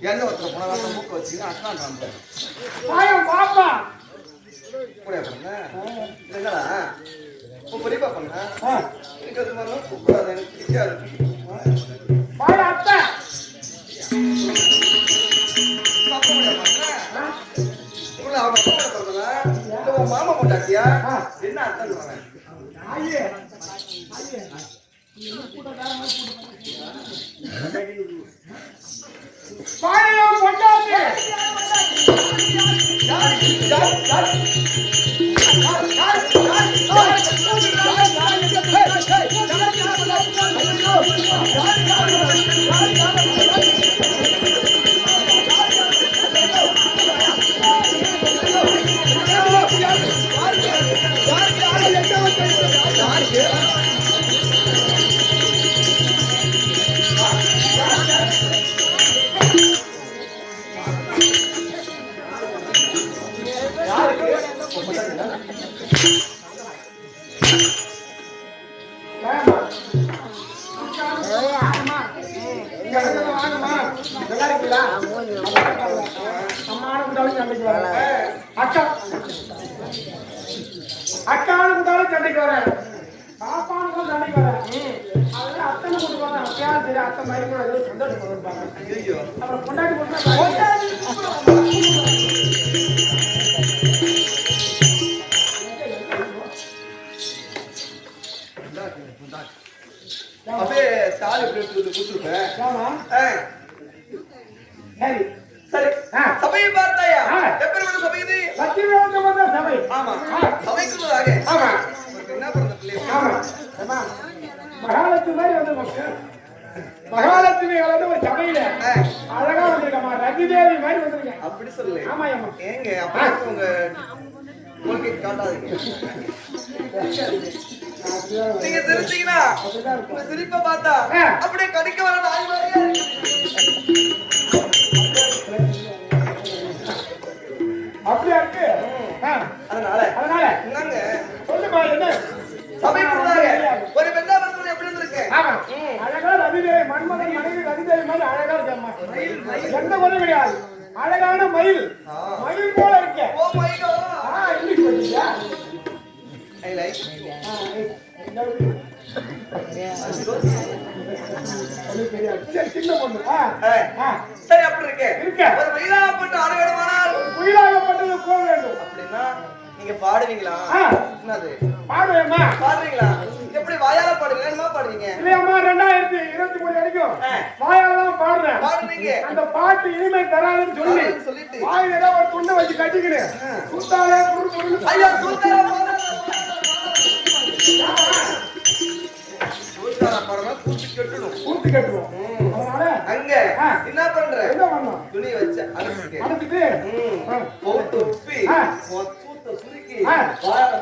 என்ன ஒருத்தர போனா மூக்க வச்சு அக்கான்றாங்க பாயம் பாப்பா கூட பண்ண என்னடா பெரியப்பா பண்ண எனக்கு அது மாதிரி கூப்பிடாது எனக்கு பிடிக்காது பாய அத்தை மாமா கொண்டாட்டியா என்ன அர்த்தம் பாயம் கொண்டாட்டி அக்கானு கூட சண்டைக்கு வரேன் பாப்பானுக்கும் சண்டைக்கு வரேன் அதனால அத்தனை கூட்டு போறேன் அப்பயா சரி அத்தை மாதிரி கூட ஏதோ சந்தோஷம் பண்ணுவாங்க அப்புறம் கொண்டாடி போட்டு அப்படியே தாலி கொடுத்துருப்பேன் சரி சரி சபையை பார்த்தாயா எப்பேற்பட்ட சபை இது லட்சுமி சபை ஆமா சபைக்குள்ளதாக ஆமா என்ன பண்ண ஆமா மகாலட்சுமி மாதிரி வந்து மகாலட்சுமி வந்து ஒரு சபையில அழகா வந்திருக்கமா ரவி தேவி மாதிரி வந்திருக்கேன் அப்படி சொல்லு ஆமா ஆமா ஏங்க அப்படி உங்க உங்களுக்கு காட்டாதீங்க நீங்க தெரிஞ்சீங்கன்னா உங்க சிரிப்பை பார்த்தா அப்படியே கடிக்க வர நாய் மாதிரியே அப்படியா இருக்கு அதனால என்னங்க சொல்லுமா என்ன சபை கொடுத்தாங்க ஒரு பெண்ணா வந்து எப்படி இருந்திருக்கு ஆமா அழகா ரவிதேவி மன்மதன் மனைவி ரவிதேவி மாதிரி அழகா இருக்கம்மா எந்த குறையும் கிடையாது அழகான மயில் மயில் போல இருக்க ஓ மயிலோ இங்கிலீஷ் படிச்சியா ஐ லைக் சின்ன பொண்ணு சரி அப்படி இருக்கு ஒரு மயிலாகப்பட்டு ஆட வேண்டுமானால் குயிலாகப்பட்டது போக வேண்டும் அப்படின்னா நீங்க பாடுவீங்களா என்னது பாடுவேமா பாடுவீங்களா எப்படி வாயால பாடுவீங்க என்னமா பாடுவீங்க இல்லையம்மா 2023 வரைக்கும் வாயால தான் பாடுறேன் பாடுவீங்க அந்த பாட்டு இனிமே தராதுன்னு சொல்லிட்டு வாயில ஏதோ ஒரு துண்டை வச்சு கட்டிக்கினு சுத்தாலே புரு ஐயா சூத்தாரா பாடுறா கூத்து கட்டணும் அதனால அங்க என்ன பண்ற என்ன பண்ணணும் துணி வச்சு அனுப்பிட்டு போட்டு உப்பி சூத்த சுருக்கி வாயால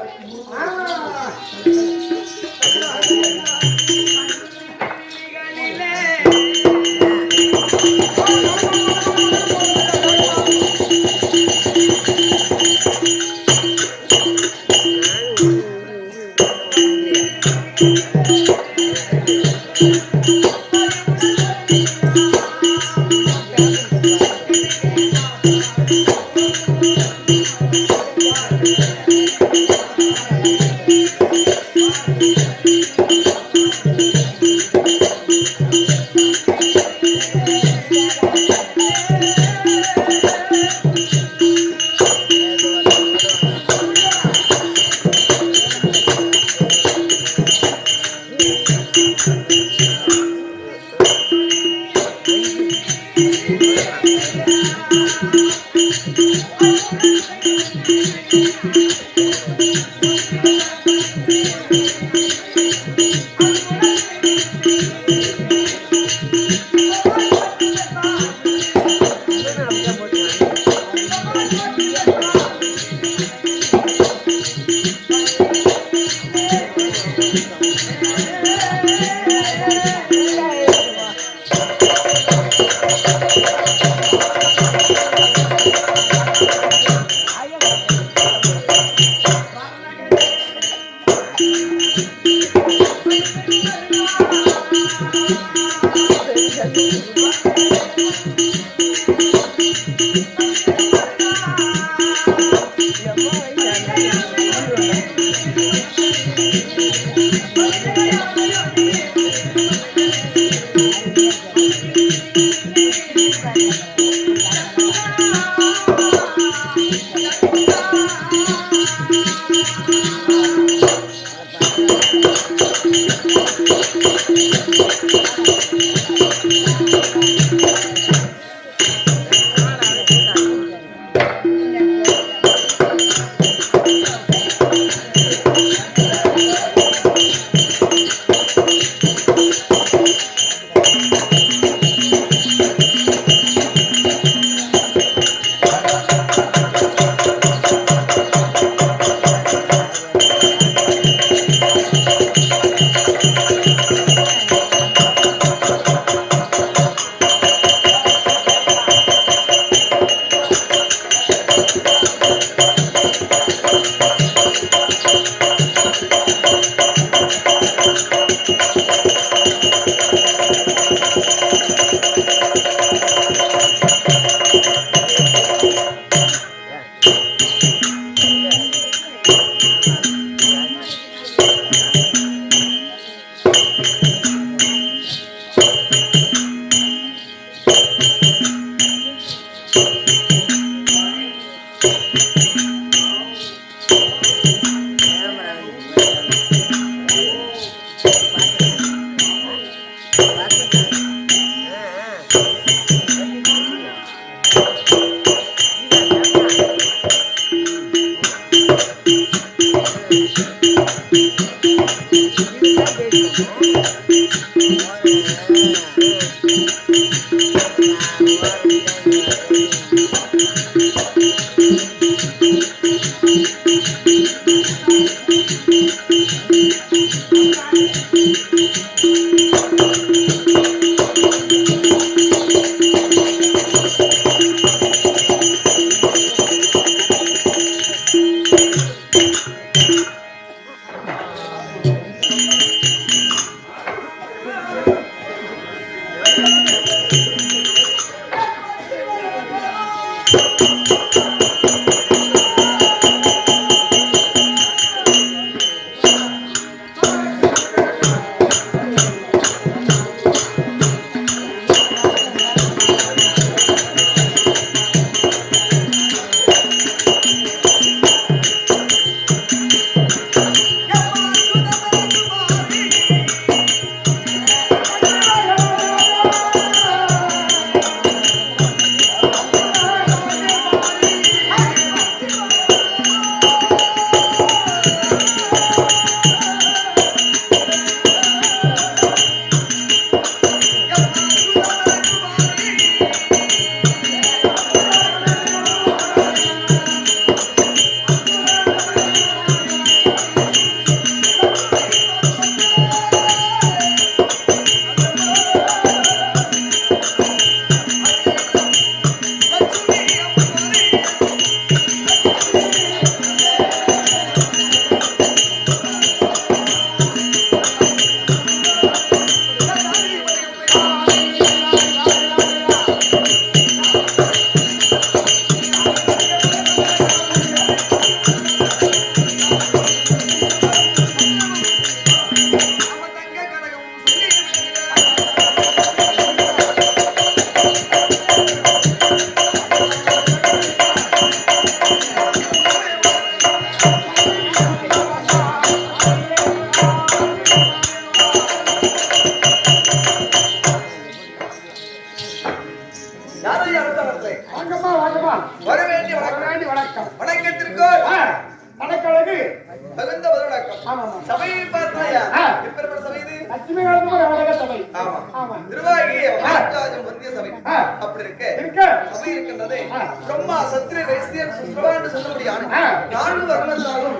சுபா என்று சொல்லக்கூடிய ஆணை 4 வருடத்தாலும்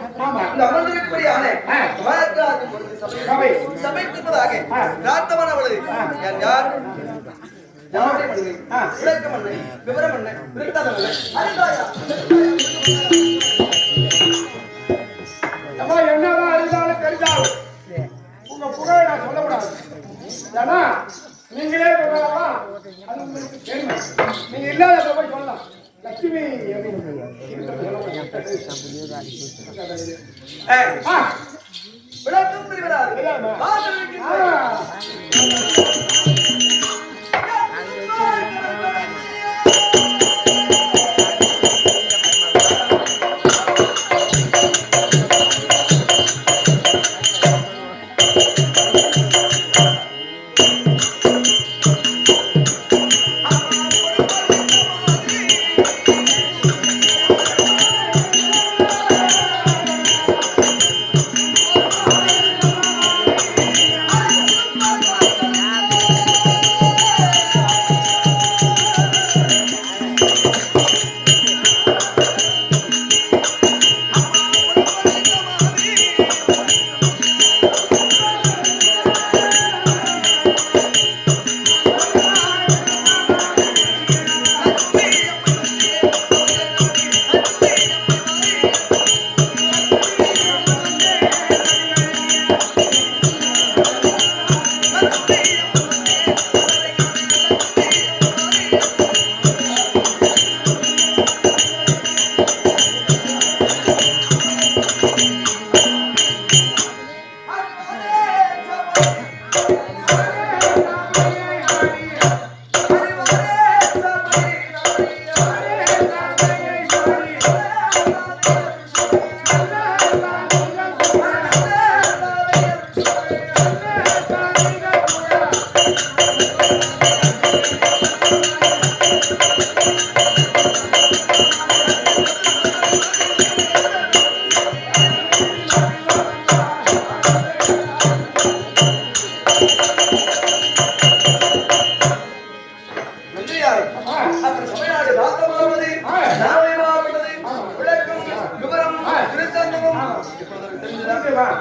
இந்த அமர்ந்திருக்கக்கூடிய ஆணை சபைத்திருப்பதாக பிரார்த்தமானவளது யார் யாருடைய மனிதனை விளக்கம் அண்ணை விவரம் அண்ணை விருத்தாதம் அண்ணை என்னதான் அறிந்தாலும் தெரிஞ்சாலும் உங்க புகழை நான் சொல்லக்கூடாது. ஏன்னா நீங்களே சொல்லலாம், அது உங்களுக்கு தெரியும். நீங்க இல்லாத போய் சொல்லலாம். லட்சுமி விளக்கம் புரிவராது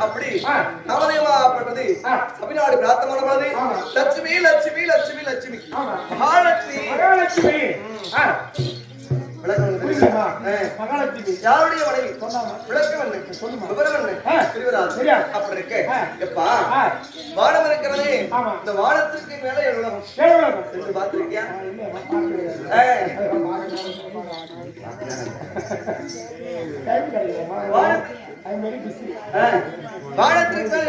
அப்படி நவதேவாப்பட்டது தமிழ்நாடு பிரார்த்தமானது லட்சுமி லட்சுமி லட்சுமி லட்சுமி மகாலட்சுமி மகாலட்சுமி மகாலட்சுமி யாருடைய மனைவி விளக்கம் என்ன விவரம் என்ன தெரிவதா அப்படி இருக்க எப்பா வானம் இருக்கிறதே இந்த வானத்துக்கு மேல உலகம் பார்த்திருக்கியா வானத்திற்கு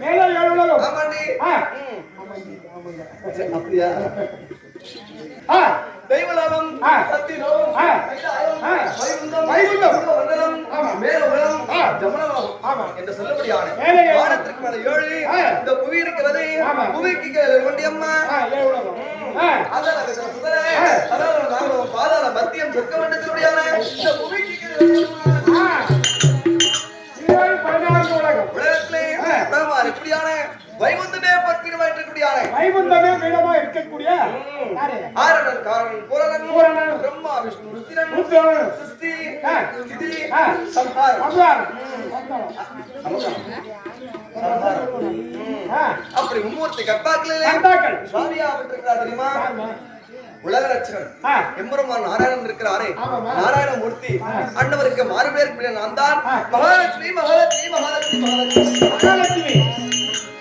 மேல உலகம் அப்படியா தெய்வலோகம் சத்தியலோகம் என்று சொல்லப்படியான வானத்திற்கு மேல 7 இந்த புவி இருக்கிறது புவிக்கு கொண்டியம்மா பாதாள மத்தியம் சொர்க்கம் என்று சொல்லப்படியான இந்த புவிக்கு உலகத்திலே எப்படியான வைகுந்தமே பற்றினமா இருக்கக்கூடியான வைகுந்தமே மீளமா இருக்கக்கூடிய ஆரணன் காரணன் பூரணன் பிரம்மா விஷ்ணு ருத்திரன் சிருஷ்டி ஸ்திதி சம்ஹாரம் அப்படி மும்மூர்த்தி கர்த்தாக்கள் சுவாமியா விட்டிருக்கிறார் தெரியுமா உலக ரட்சகன் எம்பெருமான் நாராயணன் இருக்கிறாரே நாராயணமூர்த்தி அண்ணவருக்கு மாறுபேர் நான் தான் மகாலட்சுமி மகாலட்சுமி மகாலட்சுமி மகாலட்சுமி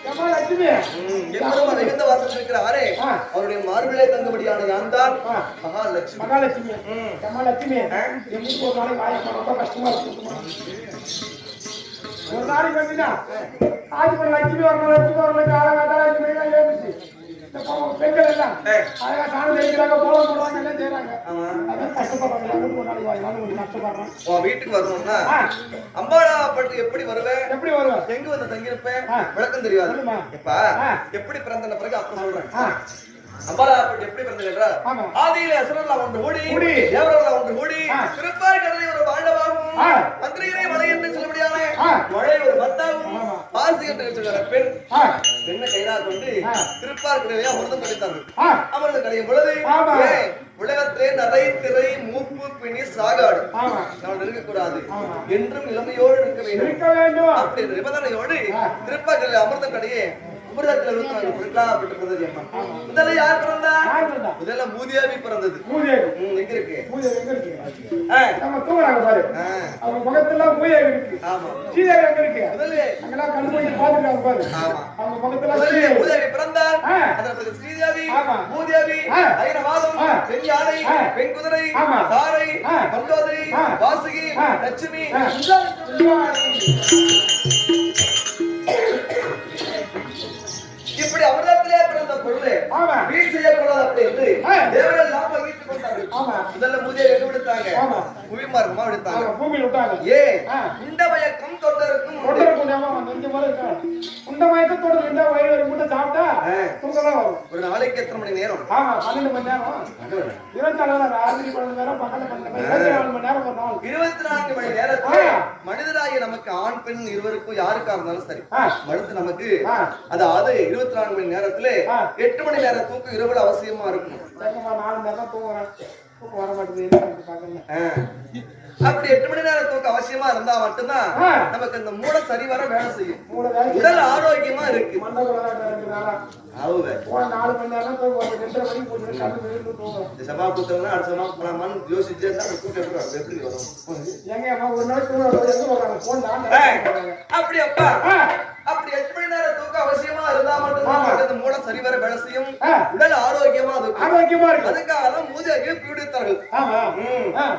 மகாலட்சுமி எம்பெருமான் மிகுந்த வாசல் இருக்கிறாரே அவருடைய மார்பிலே தங்கும்படியான நான் தான் மகாலட்சுமி மகாலட்சுமி மகாலட்சுமி எப்படி ஒரு நாளைக்கு வாய்ப்பு ரொம்ப கஷ்டமா இருக்கு ஒரு நாளைக்கு வந்துன்னா ஆஜி ஒரு லட்சுமி ஒரு லட்சுமி ஏறிச்சு பெண்கள் எல்லாம் அழகா சாணம் தெரிக்கிறாங்க போலம் போடுறாங்க எல்லாம் செய்யறாங்க அதான் கஷ்டப்படுறாங்க ஒரு நாளைக்கு வாய்ப்பு கொஞ்சம் கஷ்டப்படுறோம் உன் வீட்டுக்கு வரணும்னா அம்பாளாப்பட்டு எப்படி வருவேன் எங்க வந்து தங்கியிருப்பேன் விளக்கம் தெரியாது எப்பா எப்படி பிறந்த பிறகு அப்புறம் சொல்றேன் அம்பாளாப்பட்டு எப்படி பிறந்தது என்றால் ஆதியிலே அசுரர்லாம் ஒன்று கூடி தேவரெல்லாம் ஒன்று கூடி திருப்பார் கடலை ஒரு வாழ்வாகும் மந்திரிகளை மலை என்று சொல்லப்படியான மழை ஒரு பத்தாகும் பாசி என்று சொல்ற பெண் பெண்ணை கைதாக கொண்டு திருப்பார் கடலையா அமிர்தம் கிடைத்தார்கள் அமிர்தம் கடையும் பொழுது உலகத்திலே நரை திரை மூப்பு பிணி சாகாடு நான் இருக்கக்கூடாது என்றும் இளமையோடு இருக்க வேண்டும் அப்படி நிபந்தனையோடு திருப்பாக்கல்ல அமிர்தம் கடையே முதல்ல யார் பிறந்தா? முதல்ல மூதேவி பிறந்தது. எங்க இருக்கு? நம்ம தூங்குறாங்க பாரு. அவங்க முகத்துல மூதேவி இருக்கு. ஆமா. சீதேவி எங்க இருக்கு? முதல்ல அங்கலாம் கண்ணு போய் பாத்துறாங்க பாரு. ஆமா. அவங்க முகத்துல மூதேவி பிறந்தா. அதற்கு ஸ்ரீதேவி, மூதேவி, ஐரவாதம், பெண் யானை, பெண் குதிரை, தாரை, மண்டோதரி, வாசுகி, லட்சுமி இப்படி அமிர்தத்திலே பிறந்த பொருளே வீண் செய்யக்கூடாது அப்படி என்று தேவரெல்லாம் பகிர்ந்து கொண்டார்கள். முதல்ல மூதேவி எங்க விடுத்தாங்க? புவிமார்க்கமா விடுத்தாங்க. பூமியில் விட்டாங்க. இந்த மயக்கம் தொட்டருக்கும் சாப்பிட்டா தூங்கலாம் வரும். ஒரு நாளைக்கு எத்தனை மணி நேரம்? 12 மணி நேரம். 24 மணி நேரத்துல மனிதராகிய நமக்கு ஆண் பெண் இருவருக்கும் யாருக்கா இருந்தாலும் சரி மனித நமக்கு அதாவது 24 மணி நேரத்துல 8 மணி நேரம் தூக்கம் இரவுல அவசியமா இருக்கணும். 4 மணி நேரம் தூங்குறேன் தூக்கம் வர மாட்டேங்குது. அப்படி 8 மணி நேரம் தூக்கம் அவசியமா இருந்தா மட்டும்தான் நமக்கு இந்த மூளை சரிவர வேலை செய்யும். உடல் ஆரோக்கியமா இருக்கு. 4 மணி நேரம் சபா புத்தகம் அடுத்த சபா போலாமான்னு யோசிச்சே எப்படி வரும்? அப்படி அப்பா அப்படி 8 மணி நேரம் தூக்கம் அவசியமா இருந்தா மட்டும்தான் இந்த மூளை சரிவர வேலை செய்யும். உடல் ஆரோக்கியமா இருக்கு. அதுக்காக தான் மூதேவியை பீடித்தார்கள்.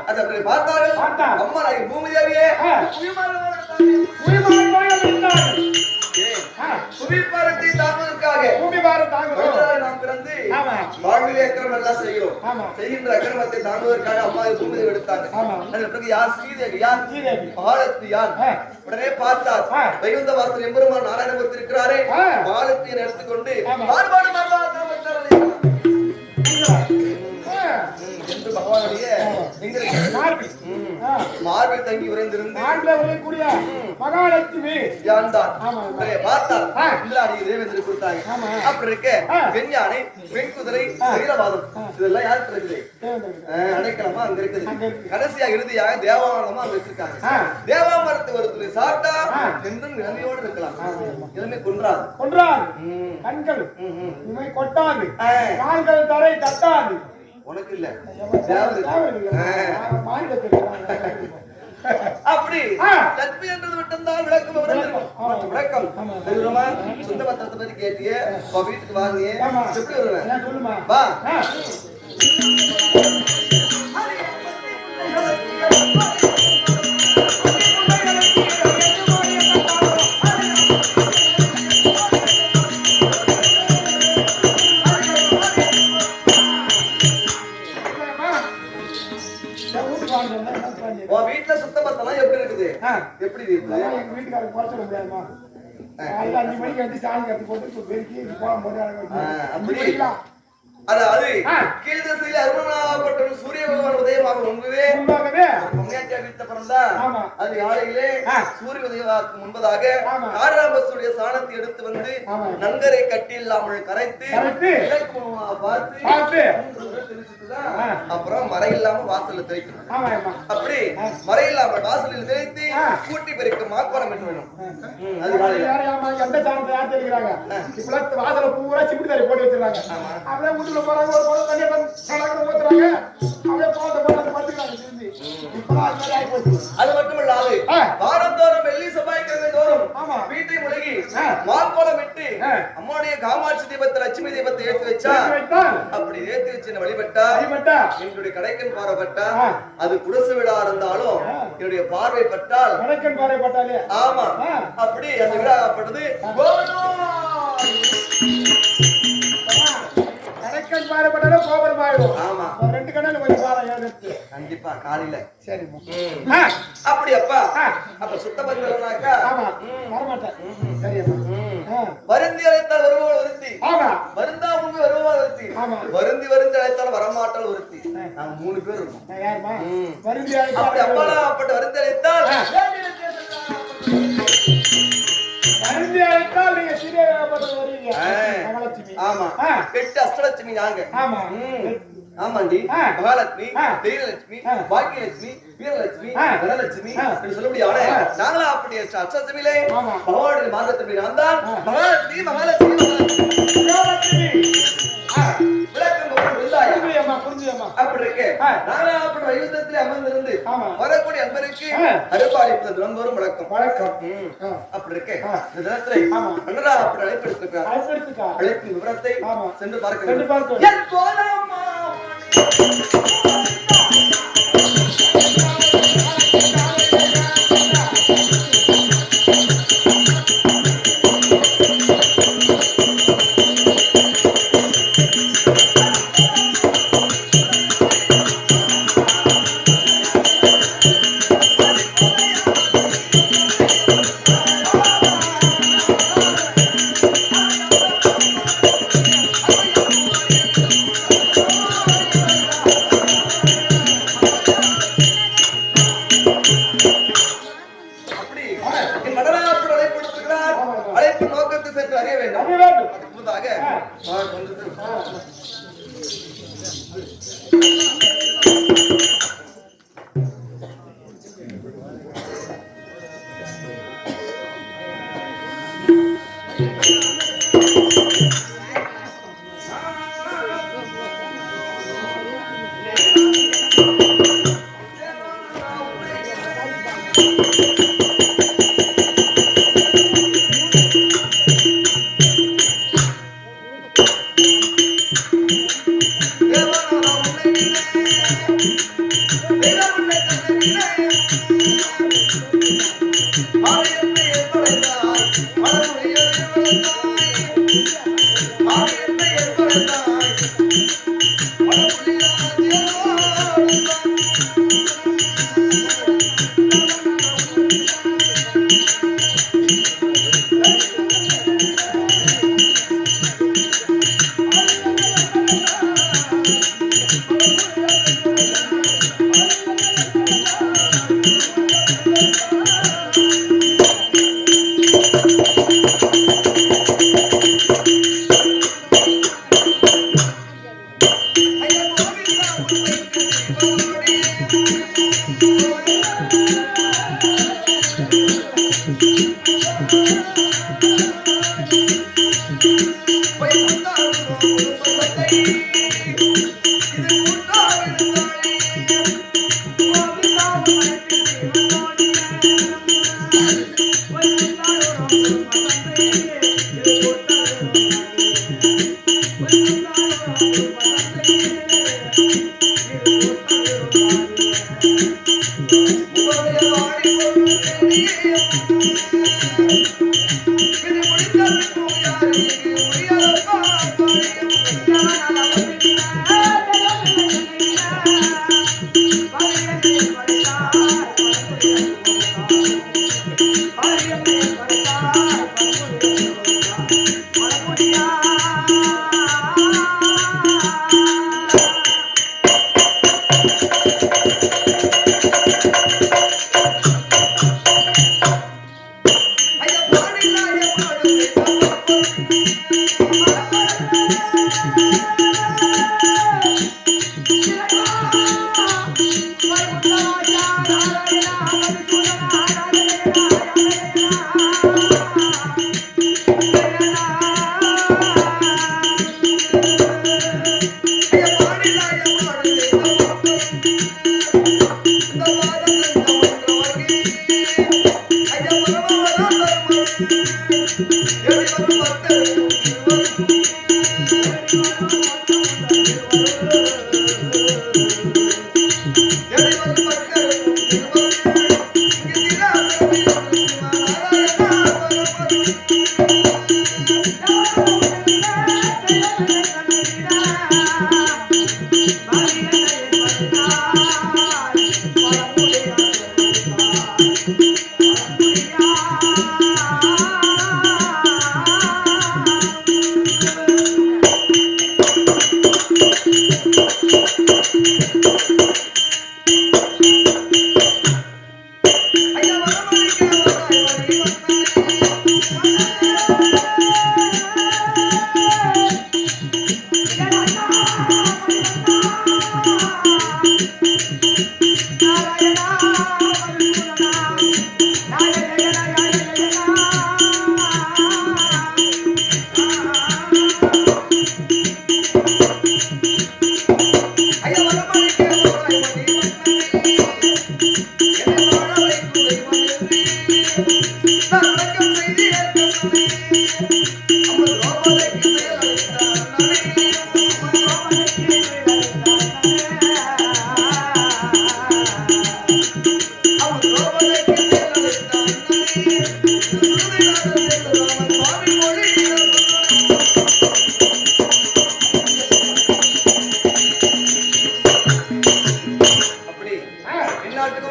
அதை அப்படி பார்த்தார்கள். அம்மா பூமிதேவியே புவிபாரத்தை தாங்குவதற்காக நாம் பிறந்து வாழ்விலே அக்கிரமம் எல்லாம் செய்கிறோம். செய்கின்ற அக்கிரமத்தை தாங்குவதற்காக அம்மா பூமிதேவி எடுத்தாங்க. அதற்கு யார்? ஸ்ரீதேவி. யார்? மகாலட்சுமி. யார்? உடனே பார்த்தார் வைகுந்த வாசல் எம்பெருமான் நாராயணமூர்த்தி இருக்கிறாரே. மகாலட்சுமியை எடுத்துக்கொண்டு மார்பாடு என்று பகவானுடைய மார்பில் தங்கி உறைந்திருந்து மகாலட்சுமி கொடுத்தாங்க. அப்படி இருக்க பெண் யானை, பெண் குதிரை, வீரவாதம் இதெல்லாம் யாருக்கு இருக்குது? அடைக்கலமா அங்க இருக்குது. கடைசியா இறுதியாக தேவாலயமா அங்க வச்சிருக்காங்க. தேவாமரத்து ஒரு துளி சாப்பிட்டா என்றும் நிலைமையோடு இருக்கலாம். நிலைமை கொன்றாது. கண்கள் கொட்டாது, கால்கள் தரை தட்டாது. உனக்கு இல்ல அப்படி தத்மி என்றது மட்டும்தான் விளக்கம். விளக்கம் சொந்த பத்திரத்தை பத்தி கேட்டிய வீட்டுக்கு வாங்கிய எப்படி வருவேன்? வா வீட்டுல சுத்த பத்தலாம் எப்படி இருக்குது? எப்படி எங்க வீட்டுக்காரங்க போற சொல்ல முடியாதுமா? 5 மணிக்கு வந்து சாணி கட்டி போட்டு பெருக்கி போலாம் போட்டு அதாவது கீழ் திசையில் அருணாபட்டம் சூரிய பகவான் உதயமாக முன்பவே பொம்மையாட்டியா வீட்டுல பிறந்தா அது யாரையிலே சூரிய உதயமாக்கு முன்பதாக காராபசுடைய சாணத்தை எடுத்து வந்து நங்கரை கட்டி இல்லாமல் கரைத்து பார்த்து அப்புறம் மறை இல்லாம வாசல்ல தெளிக்கணும். அப்படி மறை இல்லாம வாசலில் தெளித்து கூட்டி பெருக்க மாக்கோணம் என்று வேணும். எந்த சாணத்தை யார் தெளிக்கிறாங்க? இப்ப வாசல பூரா சிப்பிடி தரை போட்டு வச்சிருக்காங்க. அப்படியே வீட்டுல போறாங்க, ஒரு போல தண்ணி ஊத்துறாங்க, அப்படியே போட்டு படுத்துக்கிறாங்க. அது மட்டும் இல்லாது வாரந்தோறும் வெள்ளி செவ்வாய்க்கிழமை தோறும் வீட்டை முழுகி மாக்கோலம் விட்டு அம்மாவுடைய காமாட்சி தீபத்தை லட்சுமி தீபத்தை ஏற்றி வச்சா அப்படி ஏற்றி வச்சு வழிபட்டா என்னுடைய கடைக்கன் பார்வைப்பட்டா அது குடிசை விழா இருந்தாலும் என்னுடைய பார்வை பட்டால் கடைக்கன் பார்வை பட்டாலே ஆமா அப்படி அந்த விழா பட்டது கடைக்கன் பார்வை பட்டாலும் கோபுரம் ஆயிடும். ஆமா 2 கண்ணால கொஞ்சம் பாரு கண்டிப்பா காலையில சரி அப்படி அப்பா அப்ப சுத்த பத்திரம்னாக்கா வர மாட்டேன். சரியம்மா வருந்தி அழைத்தால் வருவோம் ஒருத்தி, வருந்தா உங்க வருவோம் ஒருத்தி, வருந்தி அழைத்தால் வரமாட்டால் ஒருத்தி. நாங்க 3 பேர் இருக்கோம். யாருமா? வருந்தி அழைத்தால் அப்படி அப்பா அப்படி வருந்தி அழைத்தால் வருந்தி அழைத்தால் நீங்க சீரியல் வரீங்க. மகாலட்சுமி ஆமா 8 அஷ்டலட்சுமி நாங்க. ஆமா ஆமாண்டி மகாலட்சுமி தெய்வலட்சுமி பாக்கியலட்சுமி வீரலட்சுமி தனலட்சுமி என்று சொல்லக்கூடியவனே நாங்களா அப்படி அச்சமிலே பகவானுடைய மார்க்கத்தின்படி நான் தான் மகாலட்சுமி மகாலட்சுமி மகாலட்சுமி அப்படி இருக்கு நாங்களா அப்படி வைகுந்தத்திலே அமர்ந்திருந்து வரக்கூடிய அன்பருக்கு அருள்பாலிப்பது தினந்தோறும் வழக்கம் அப்படி இருக்கு இந்த தினத்திலே அண்ணரா அப்படி அழைப்பெடுத்திருக்கிறார் அழைப்பின் விவரத்தை சென்று பார்க்க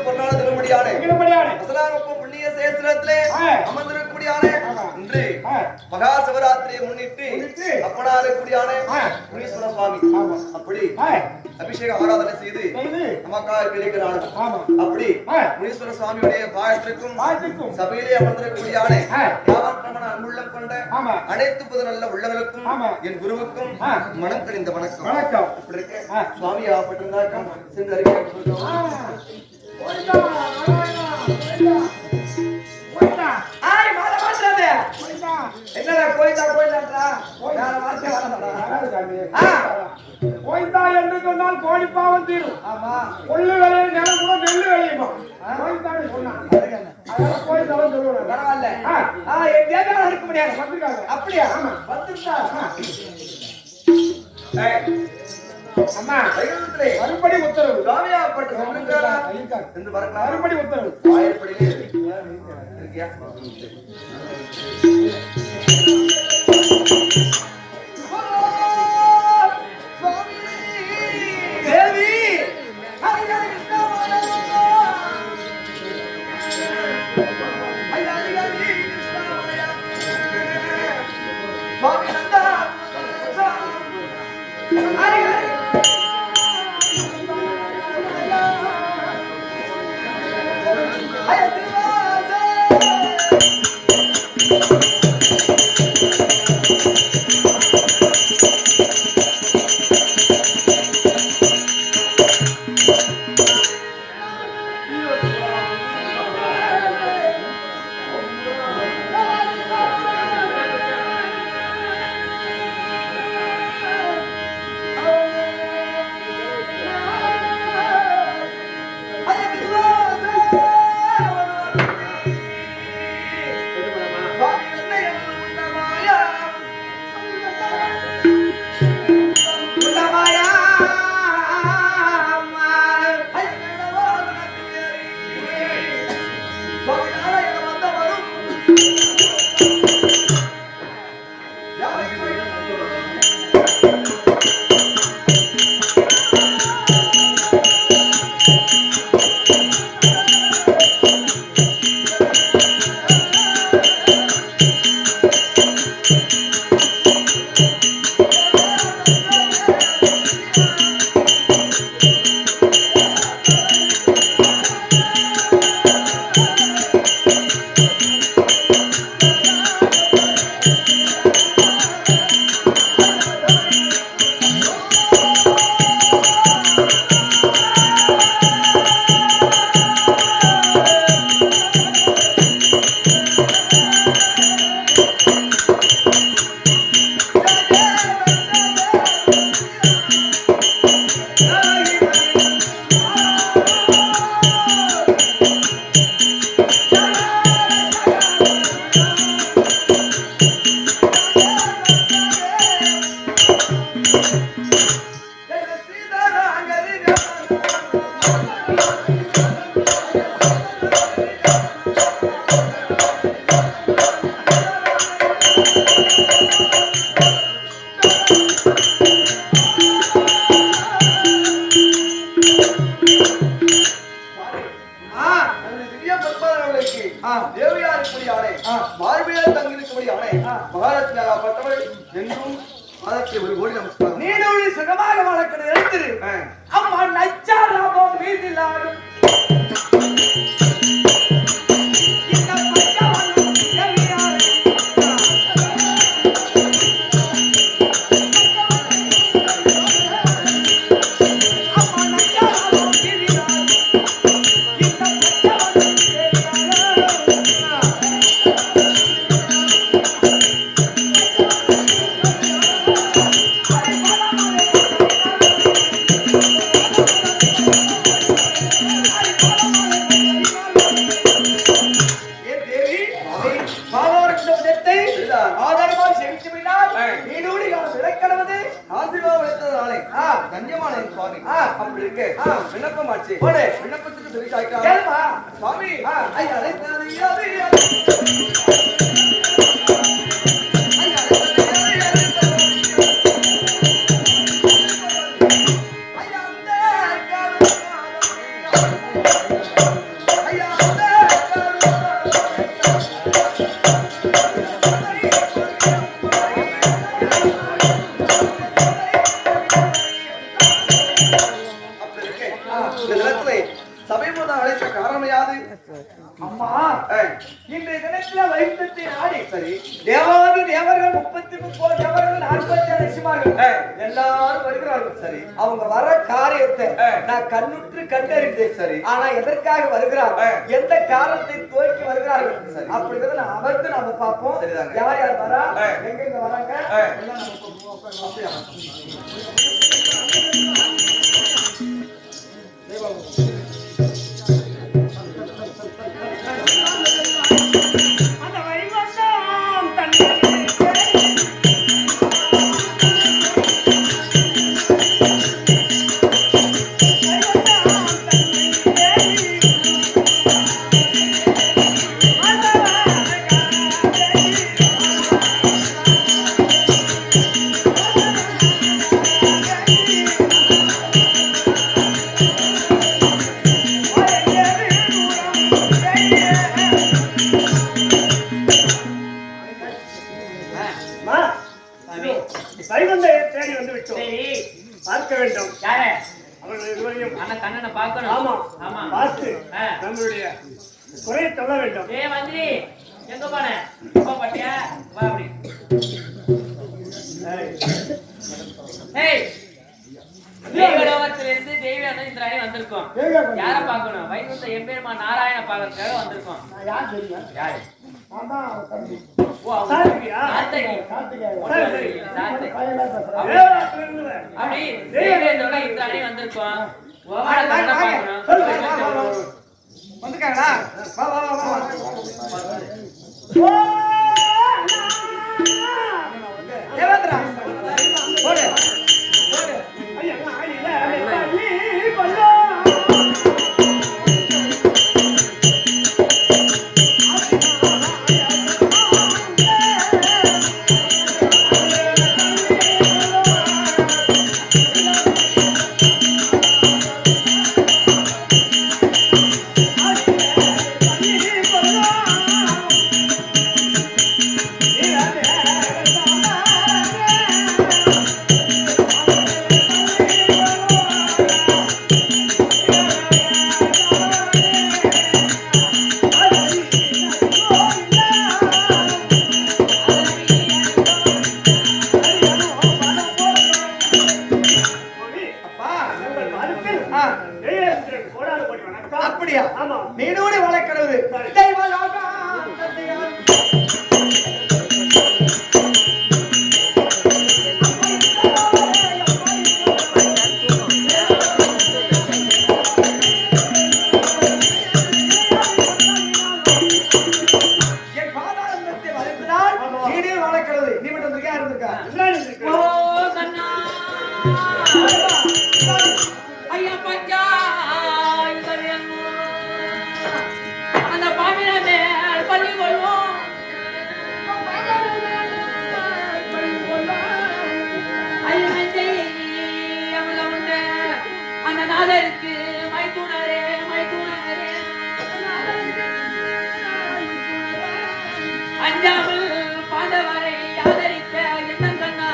பொன்னான திருமடியான அசலாங்கப்பம் புண்ணிய சேஸ்திரத்திலே அமர்ந்திருக்கக்கூடியான இன்று மகா சிவராத்திரியை முன்னிட்டு அப்பனாருக்கூடியான முனீஸ்வர சுவாமி அப்படி அபிஷேக ஆராதனை செய்து நமக்காக கிடைக்கிறான். அப்படி முனீஸ்வர சுவாமியுடைய பாயத்திற்கும் சபையிலே அமர்ந்திருக்கக்கூடியான அன்புள்ளம் கொண்ட அனைத்து புது நல்ல உள்ளவர்களுக்கும் என் குருவுக்கும் மனம் கணிந்த வணக்கம். வணக்கம். இப்படி இருக்க சுவாமி ஆகப்பட்டிருந்தாக்கம் சென்று என்னடா கோயிந்தா என்று சொன்னால் கோழி பாவம் தீரும். கொள்ளு விளையும் நேரம் கூட நெல்லு விளையுமா கோயிந்தான்னு சொன்னான். கோயிந்தாலும் சொல்லுவேன் பரவாயில்ல. என் தேவையான இருக்க முடியாது வந்துருக்காங்க. அப்படியா வந்துருந்தா அம்மா மறுபடி உத்தரவு மறுபடி உத்தரவு நீடூழி சுகமாக வளர்க்கிறது எழுத்துரு அம்மா நச்சா லாபம் வீட்டில் ஆடும் விண்ணப்பத்துக்கு சொல்லி சுவாமி சபைமுதல் அழைத்த காரணம் யாது? அம்மா இன்றைய தினத்துல வைத்தத்தை நாடி சரி தேவாதி தேவர்கள் 33 தேவர்கள் 47 ரிஷிமார்கள் எல்லாரும் வருகிறார்கள் சரி அவங்க வர காரியத்தை நான் கண்ணுற்று கண்டறிந்தேன் சரி ஆனா எதற்காக வருகிறார் எந்த காரணத்தை துவக்கி வருகிறார்கள் சரி அப்படிங்கறத நான் அமர்ந்து நாம பார்ப்போம் யார் யார் வரா எங்க வராங்க எல்லாம் நம்ம குறைய சொல்ல வேண்டும். மந்திரி எங்க போன பட்டியா வா அப்படி. தேவலோகத்திலிருந்து தேவியான இந்திராணி வந்திருக்கோம். யார பார்க்கணும்? வைகுண்ட எம்பெருமா நாராயண பார்க்கறதுக்காக வந்திருக்கோம். யார் தெரியுமா? யாரு? தம்பி. ஓ சாத்தியா? சாத்தியா. அப்படி தேவேந்திரோட இந்திராணி வந்திருக்கோம். வந்துட்டாங்களா? வா வா வா வா. தேவேந்திரா போடு போடு. ஐயா ஆயில நீ பல்லோ. அப்படியா? ஆமா. நீடோடி வளர்க்கிறது என் பாதாளத்தை வளர்த்தினால் நீடே வளர்க்கிறது. நீ மட்டும் இருந்திருக்கா? இருந்திருக்கா? ஐயா பஞ்சா அந்த பாமிரமே பள்ளி கொள்வோம். அந்த நாதருக்கு மைத்துனரே மைத்துனரே அஞ்சாமல் பாண்டவரை ஆதரித்த எண்ணம் கண்ணா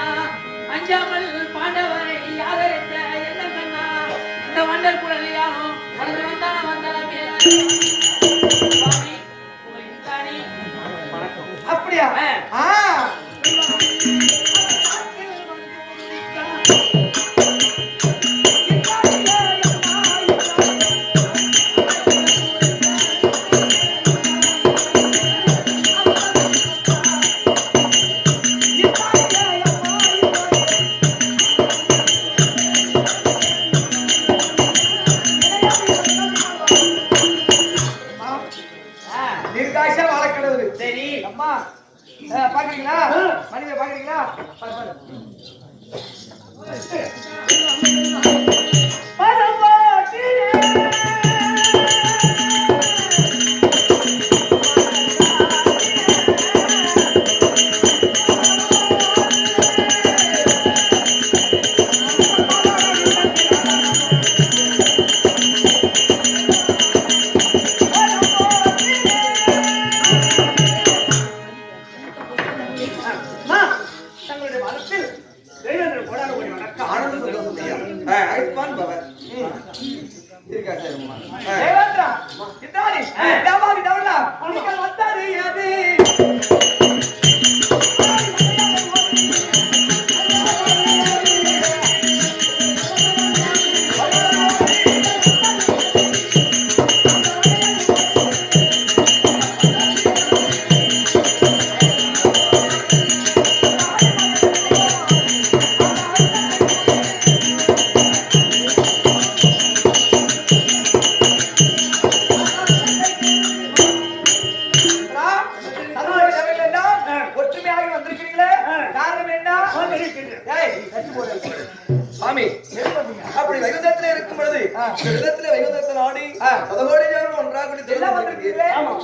அஞ்சாமல் பாண்டவரை ஆதரித்த எண்ணம் கண்ணா இந்த வண்டர் குழலியாலும் வளர்ந்து வந்தான வந்தானமே. அப்படியா? நிர்காஷா வளர்க்கிறது. சரி அம்மா பாக்குறீங்களா? மனித பாக்குறீங்களா?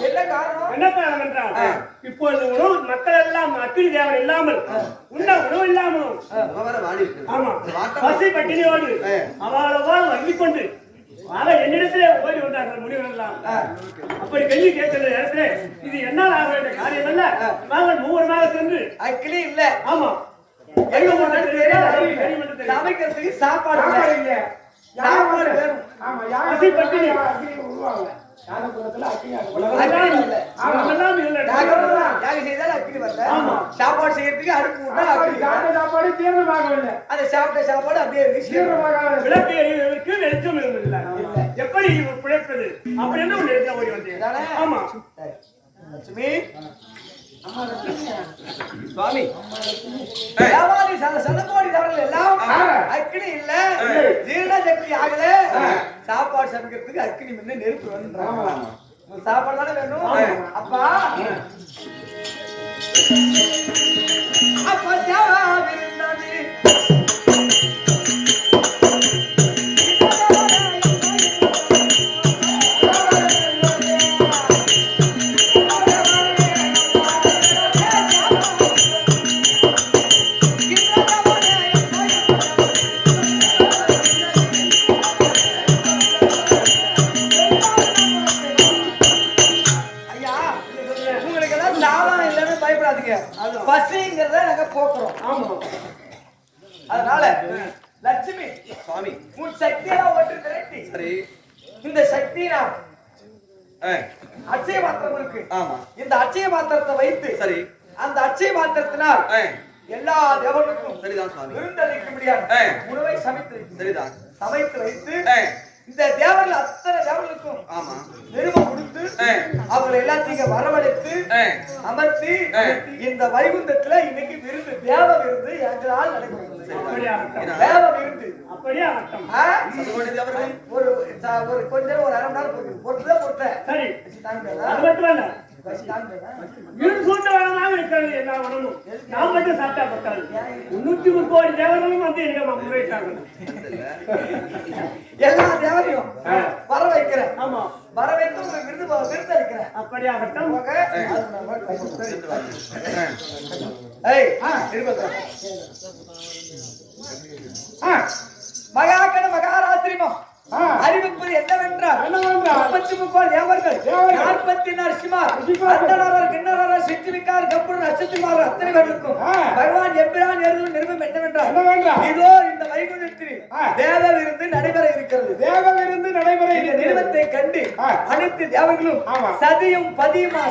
என்ன காரணம்? என்ன காரணம் என்றால் இப்பொழுது உணவு மக்கள் எல்லாம் அக்கினி தேவன் இல்லாமல் உண்ண உணவு இல்லாமலும் ஆமா பசி பட்டினியோடு அவளவால் வங்கிக் கொண்டு என்னிடத்திலே ஓடி வந்தார்கள் முனிவர்கள்லாம். அப்படி கேள்வி கேட்கிற இடத்துல இது என்னால் ஆக வேண்டிய காரியம் அல்ல. நாங்கள் மூவராக சென்று அக்கினி இல்ல. ஆமா சமைக்கிறதுக்கு சாப்பாடு இல்ல. சாப்பாடு வேணும். ஆமா பசி பட்டினி உருவாங்க. சாப்பாடு செய்யறதுக்கு அடுப்பு சாப்பாடு தீர்மானமாகவில்லை. அதை சாப்பிட்ட சாப்பாடு அப்படியே விளக்கு எறிவதற்கு வெளிச்சம் இல்லை. எப்படி பிழைப்பது அப்படின்னு ஒரு இடத்துல ஓடி வந்தேன். ஆமா லட்சுமி சுவாமி தேவாலி சனகோடி தேவர்கள் எல்லாம் அக்கினி இல்ல, ஜீரண சக்தி ஆகல, சாப்பாடு சமைக்கிறதுக்கு அக்கினி முன்ன நெருப்பு வேணும். சாப்பாடு தானே வேணும். அப்பா அப்பா தேவாலி பசிங்கிறத நாங்க போக்குறோம். அதனால லட்சுமி சுவாமி உன் சக்தியெல்லாம் ஒன்று திரட்டி சரி இந்த சக்தி நான் அட்சய மாத்திரம் இருக்கு. ஆமா இந்த அட்சய மாத்திரத்தை வைத்து சரி அந்த அட்சய மாத்திரத்தினால் எல்லா தேவர்களுக்கும் சரிதான் சுவாமி விருந்தளிக்க முடியாது உணவை சமைத்து சரிதான் சமைத்து வைத்து இந்த தேவர்கள் அத்தனை தேவர்களுக்கும் ஆமா நிருபம் கொடுத்து அவங்களை எல்லாத்தையும் வரவழைத்து அமர்த்தி இந்த வைகுந்தத்துல இன்னைக்கு விருந்து தேவ விருந்து எங்களால் நடைபெறுகிறது. தேவ விருந்து அப்படியே ஆட்டம் ஒரு கொஞ்சம் ஒரு அரை மணி நேரம் பொறுத்துதான் பொறுத்தேன். சரி அது மட்டும் இல்ல இருக்கிறது எல்லா உணவும் நான் மட்டும் சாப்பிட்டா பத்தாது. 303 கோடி தேவர்களும் வந்து எங்க முறையிட்டாங்க. எல்லா தேவரையும் வர வைக்கிறேன். ஆமா வர வைத்து ஒரு விருது அளிக்கிறேன். அப்படியாகட்டும். மகாகண மகாராத்திரிமம் அறிவிப்பது என்னவென்றால் 33 தேவர்கள் 44 சிமார் அந்தணர் கிண்ணறர் சிற்றிவிக்கார் கம்புர் நட்சத்திரமார் அத்தனை பேருக்கும் பகவான் எம்பிரான் எழுதும் நிருபம் என்னவென்றால் இதோ இந்த வைகுந்தத்தில் தேவ விருந்து நடைபெற இருக்கிறது. தேவ விருந்து நடைபெற இந்த நிருபத்தை கண்டு அனைத்து தேவர்களும் சதியும் பதியுமாக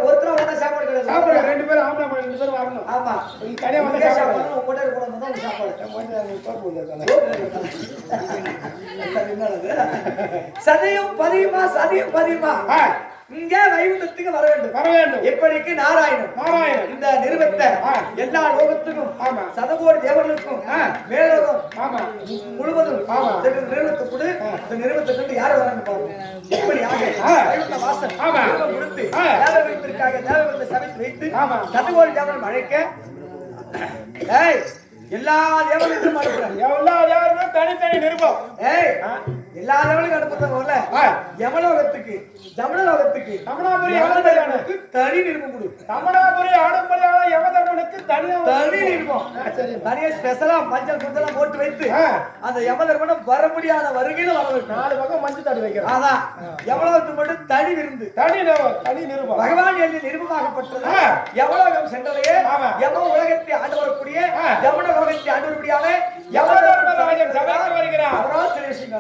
ஒருத்தர வந்தா சாப்பாடு கிடையாது. 2 பேரும் ஆம்பளை 2 பேரும் வரணும். ஆமா கடையா வந்து சாப்பாடு உங்ககிட்ட இருக்கணும் சாப்பாடு சதையும் பதியுமா இங்கே வைகுந்தத்துக்கு வர வேண்டும். எப்படிக்கு நாராயணன் இந்த நிருபத்தை எல்லா லோகத்துக்கும் சதகோடி தேவர்களுக்கும் மேலோகம் முழுவதும் நிறுவனத்தை கொடு. இந்த நிறுவனத்தை கொண்டு யார் வராங்க பாருங்க. எப்படியாக வைகுந்த வாசல் கொடுத்து தேவர்களுக்காக தேவர்களை சமைத்து வைத்து சதகோடி தேவர்கள் அழைக்க எல்லா தேவர்களுக்கும் அனுப்புறேன். எல்லா தேவர்களும் தனித்தனி நிருபம். எல்லா தேவர்களுக்கும் அனுப்புறதுல யமலோகத்துக்கு ஜமலோகத்துக்கு தமனாபுரி தனி நிருபம் கொடு. தமனாபுரி ஆடம்பரியான யமதர்மனுக்கு தனி நிருபம் தனியா ஸ்பெஷலா மஞ்சள் குந்தெல்லாம் போட்டு வைத்து அந்த யமதர்மனை வர முடியாத வருகையில வர வைக்கும். 4 பக்கம் மஞ்சள் தடி வைக்கிறோம். அதான் யமலோகத்துக்கு மட்டும் தனி விருந்து தனி நிருபம். பகவான் எழுதி நிருபமாகப்பட்டது யமலோகம் சென்றதையே யம உலகத்தை ஆண்டு வரக்கூடிய யமன லோகத்தை ஆண்டு வரக்கூடியான யமதர்மராஜன் சபைக்கு வருகிறார். அவரால் சில விஷயம்